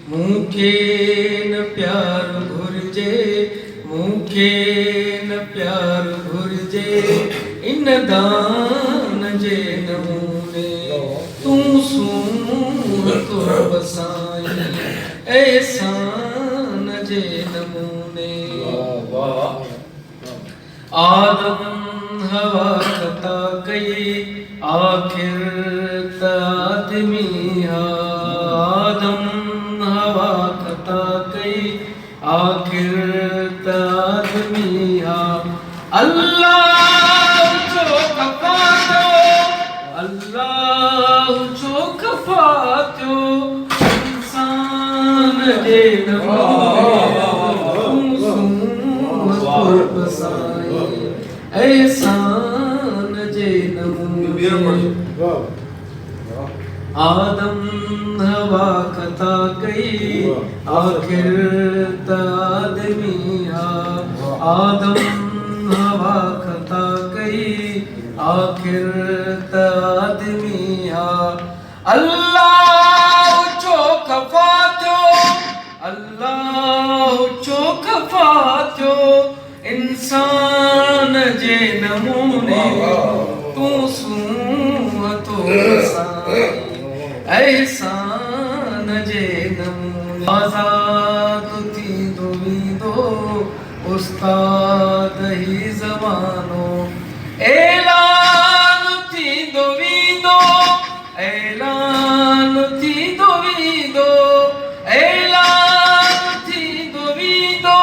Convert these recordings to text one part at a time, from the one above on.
मूंखे न प्यार घुरिजे, मूंखे न प्यार घुरिजे, इन दान जे नमूने तूं सूरतो बसाई, एहसान जे नमूने। आदम हवा खता कई, आखिर त आदमी हा। आदम हवा खता कई, आखिर त आदमी हा। अल्लाह जो खफ़ा थियो, अल्लाह जो खफ़ा थियो, इंसान जे एहसान जे नमूने। आदम हवा खता कई, आखिर त आदमी हा। आदम हवा खता कई, आखिर त आदमी हा। अल्लाह जो खफ़ा थियो, अल्लाह जो खफ़ा थियो, इंसान जे नमूने तूं सूरतो बसाई, एहसान जे नमूने। आज़ाद थींदो वींदो उस्ताद ही ज़मानो, ऐलान थींदो वींदो, ऐलान थींदो वींदो, ऐलान थींदो वींदो,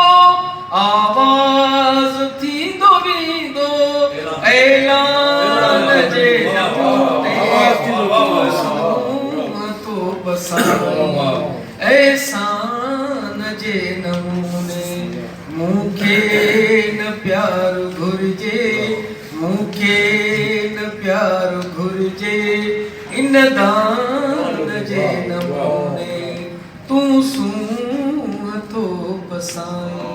आवाज़ थींदो वींदो, ऐलान जे नमूने सूरतो बसाई, एहसान जे नमूने। मूंखे न प्यार घुरिजे, मूंखे न प्यार घुरिजे, इन दान जे नमूने तूं सूरतो बसाई।